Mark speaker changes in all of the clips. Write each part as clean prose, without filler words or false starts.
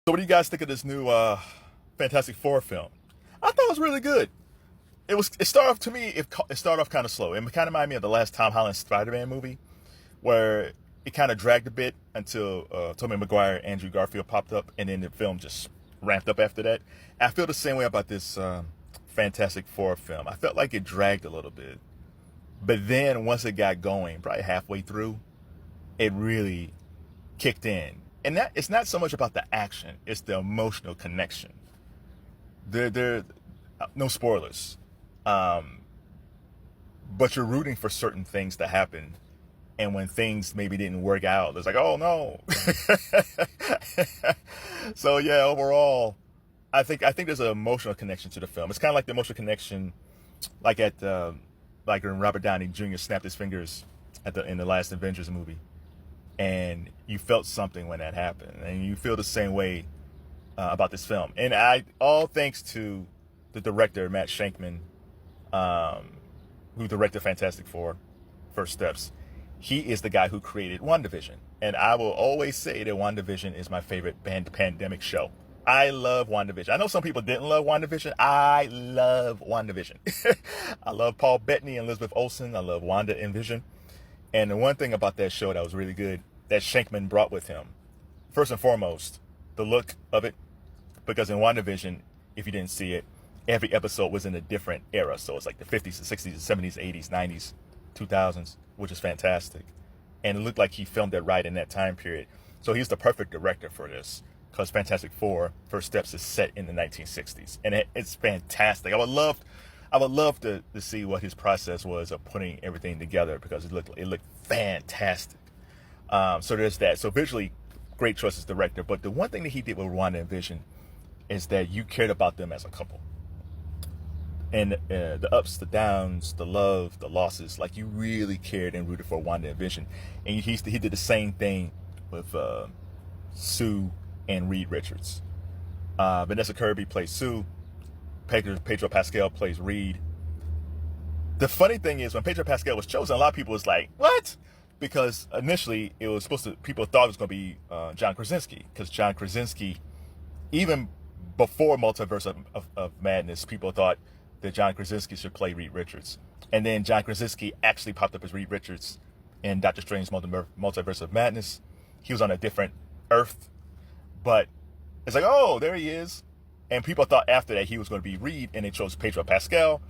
Speaker 1: So what do you guys think of this new Fantastic Four film? I thought it was really good. It started off to me. It started off kind of slow. It kind of reminded me of the last Tom Holland Spider-Man movie, where it kind of dragged a bit until Tobey Maguire and Andrew Garfield popped up, and then the film just ramped up after that. I feel the same way about this Fantastic Four film. I felt like it dragged a little bit, but then once it got going, probably halfway through, it really kicked in. And that it's not so much about the action; it's the emotional connection. There, no spoilers, but you're rooting for certain things to happen, and when things maybe didn't work out, it's like, oh no. So yeah, overall, I think there's an emotional connection to the film. It's kind of like the emotional connection, like like when Robert Downey Jr. snapped his fingers in the last Avengers movie, and you felt something when that happened, and you feel the same way about this film. And all thanks to the director Matt Shakman, who directed Fantastic Four: First Steps. He is the guy who created WandaVision, and I will always say that WandaVision is my favorite pandemic show. I love WandaVision. I know some people didn't love WandaVision. I love WandaVision. I love Paul Bettany and Elizabeth Olsen. I love Wanda and Vision. And the one thing about that show that was really good that Shankman brought with him, first and foremost, the look of it. Because in WandaVision, if you didn't see it, every episode was in a different era. So it's like the 50s, the 60s, the 70s, 80s, 90s, 2000s, which is fantastic. And it looked like he filmed it right in that time period. So he's the perfect director for this, because Fantastic Four: First Steps is set in the 1960s. And it's fantastic. I would love to see what his process was of putting everything together, because it looked fantastic. So there's that. So visually, great choice as director. But the one thing that he did with Wanda and Vision is that you cared about them as a couple. And the ups, the downs, the love, the losses, like you really cared and rooted for Wanda and Vision. And he did the same thing with Sue and Reed Richards. Vanessa Kirby plays Sue. Pedro Pascal plays Reed. The funny thing is, when Pedro Pascal was chosen, a lot of people was like, what? Because initially it was people thought it was going to be John Krasinski, because John Krasinski, even before Multiverse of Madness, people thought that John Krasinski should play Reed Richards. And then John Krasinski actually popped up as Reed Richards in Doctor Strange Multiverse of Madness. He was on a different Earth, but it's like, oh, there he is. And people thought after that he was going to be Reed, and they chose Pedro Pascal.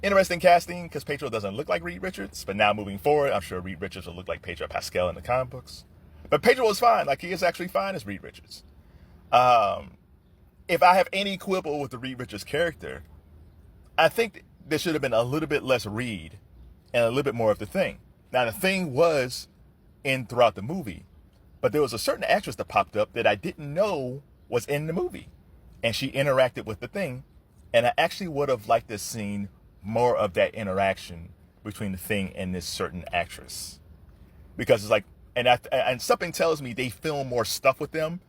Speaker 1: Interesting casting, because Pedro doesn't look like Reed Richards, but now moving forward, I'm sure Reed Richards will look like Pedro Pascal in the comic books. But Pedro was fine. Like, he is actually fine as Reed Richards. If I have any quibble with the Reed Richards character, I think there should have been a little bit less Reed and a little bit more of the Thing. Now, the Thing was in throughout the movie, but there was a certain actress that popped up that I didn't know was in the movie, and she interacted with the Thing, and I actually would have liked to have seen more of that interaction between the Thing and this certain actress, because it's like, and something tells me they film more stuff with them,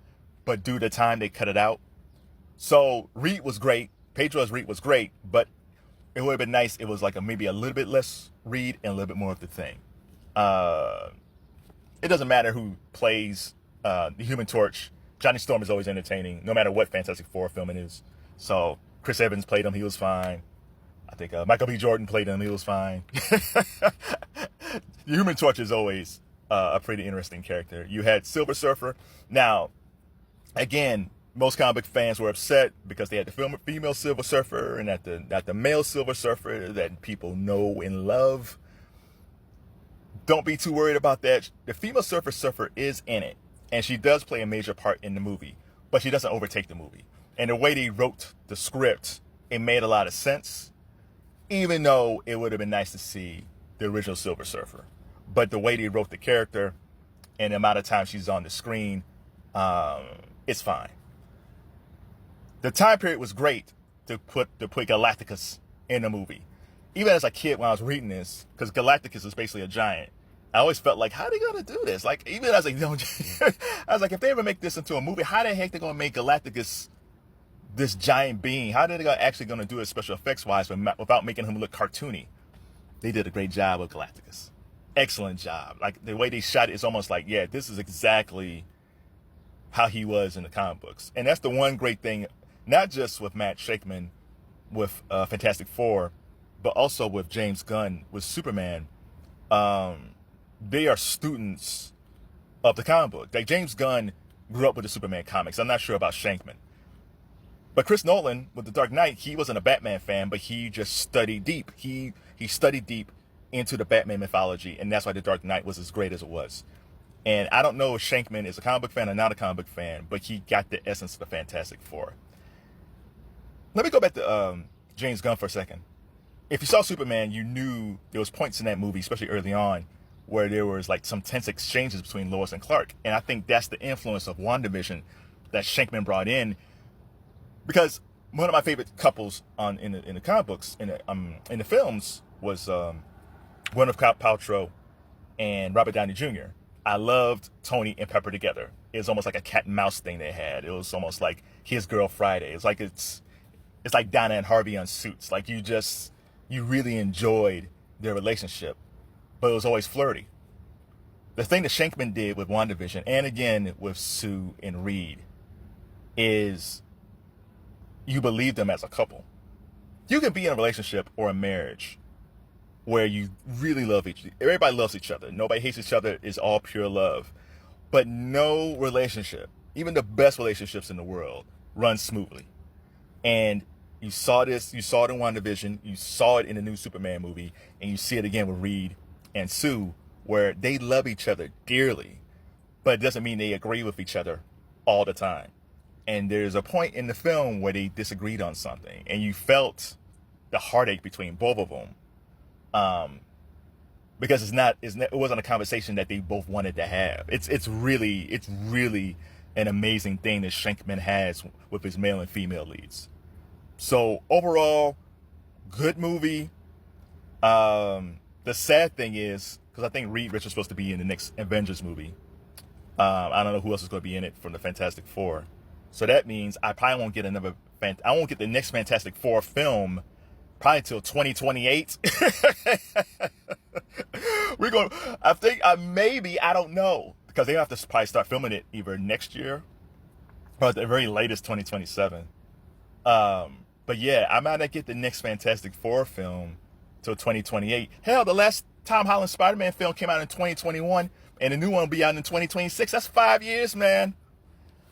Speaker 1: but due to time they cut it out. So Reed was great. Pedro's Reed was great, but it would have been nice. It was like maybe a little bit less Reed and a little bit more of the Thing. It doesn't matter who plays the Human Torch. Johnny Storm is always entertaining, no matter what Fantastic Four film it is. So Chris Evans played him; he was fine. I think Michael B. Jordan played him; he was fine. The Human Torch is always a pretty interesting character. You had Silver Surfer. Now, again, most comic book fans were upset because they had the female Silver Surfer and not the male Silver Surfer that people know and love. Don't be too worried about that. The female Silver Surfer is in it, and she does play a major part in the movie, but she doesn't overtake the movie. And the way they wrote the script, it made a lot of sense, even though it would have been nice to see the original Silver Surfer. But the way they wrote the character and the amount of time she's on the screen, it's fine. The time period was great to put Galactus in the movie. Even as a kid, when I was reading this, because Galactus is basically a giant, I always felt like, how are they going to do this? Like, even as a young, I was like, if they ever make this into a movie, how the heck they going to make Galactus this giant being? How are they actually going to do it special effects wise without making him look cartoony? They did a great job with Galactus. Excellent job. Like, the way they shot it is almost like, yeah, this is exactly how he was in the comic books. And that's the one great thing, not just with Matt Shakman with Fantastic Four, but also with James Gunn with Superman. They are students of the comic book. Like, James Gunn grew up with the Superman comics. I'm not sure about Shankman. But Chris Nolan with The Dark Knight, he wasn't a Batman fan, but he just studied deep. He studied deep into the Batman mythology, and that's why The Dark Knight was as great as it was. And I don't know if Shankman is a comic book fan or not a comic book fan, but he got the essence of the Fantastic Four. Let me go back to James Gunn for a second. If you saw Superman, you knew there was points in that movie, especially early on, where there was like some tense exchanges between Lois and Clark. And I think that's the influence of WandaVision that Shankman brought in. Because one of my favorite couples in the comic books, in the films, was Gwyneth Paltrow and Robert Downey Jr. I loved Tony and Pepper together. It was almost like a cat and mouse thing they had. It was almost like His Girl Friday. It's like Donna and Harvey on Suits. Like, you really enjoyed their relationship, but it was always flirty. The thing that Shankman did with WandaVision, and again with Sue and Reed, is you believe them as a couple. You can be in a relationship or a marriage where you really love everybody loves each other. Nobody hates each other. It's all pure love. But no relationship, even the best relationships in the world, run smoothly. And you saw this, you saw it in WandaVision, you saw it in the new Superman movie, and you see it again with Reed and Sue, where they love each other dearly, but it doesn't mean they agree with each other all the time. And there's a point in the film where they disagreed on something, and you felt the heartache between both of them. Because it wasn't a conversation that they both wanted to have. It's really an amazing thing that Shankman has with his male and female leads. So overall, good movie. The sad thing is, because I think Reed Richards is supposed to be in the next Avengers movie. I don't know who else is going to be in it from the Fantastic Four. So that means I probably won't get I won't get the next Fantastic Four film probably until 2028. I don't know, because they have to probably start filming it either next year or at the very latest 2027. But yeah, I might not get the next Fantastic Four film till 2028. Hell, the last Tom Holland Spider-Man film came out in 2021, and the new one will be out in 2026. That's 5 years, man.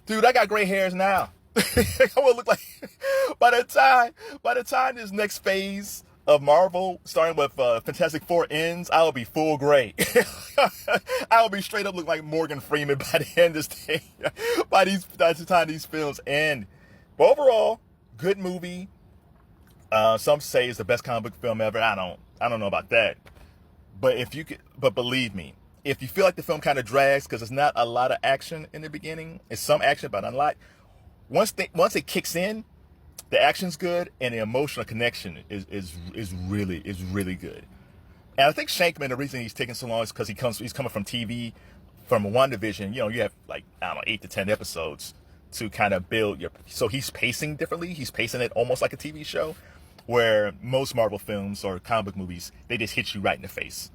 Speaker 1: Dude, I got gray hairs now. I will look like by the time this next phase of Marvel, starting with Fantastic Four ends, I will be full gray. I will be straight up looking like Morgan Freeman by the end of this thing. by the time these films end. But overall, good movie. Some say it's the best comic book film ever. I don't know about that. But believe me, if you feel like the film kind of drags because it's not a lot of action in the beginning, it's some action but not a lot. Once it kicks in, the action's good and the emotional connection is really good. And I think Shankman, the reason he's taking so long is because he's coming from TV, from WandaVision. You know, you have like 8 to 10 episodes to kind of build so he's pacing differently. He's pacing it almost like a TV show, where most Marvel films or comic book movies, they just hit you right in the face.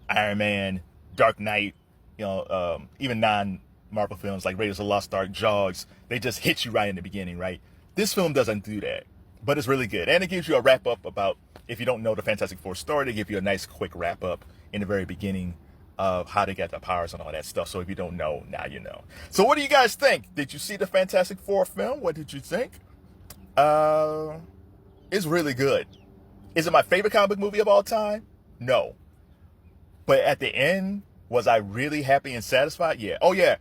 Speaker 1: Iron Man, Dark Knight, even non-Marvel films like Raiders of the Lost Ark, Jaws, they just hit you right in the beginning, right? This film doesn't do that, but it's really good. And it gives you a wrap-up about, if you don't know the Fantastic Four story, they give you a nice quick wrap-up in the very beginning of how they get their powers and all that stuff. So if you don't know, now you know. So what do you guys think? Did you see the Fantastic Four film? What did you think? It's really good. Is it my favorite comic book movie of all time? No. But at the end, was I really happy and satisfied? Yeah. Oh, yeah.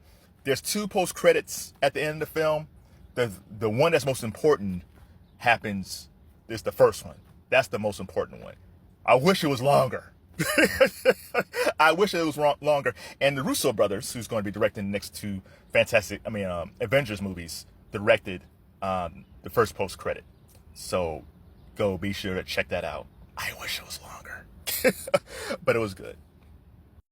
Speaker 1: There's 2 post-credits at the end of the film. The one that's most important happens is the first one. That's the most important one. I wish it was longer. I wish it was longer. And the Russo brothers, who's going to be directing the next 2 Avengers movies, directed the first post-credit. So go be sure to check that out. I wish it was longer. But it was good.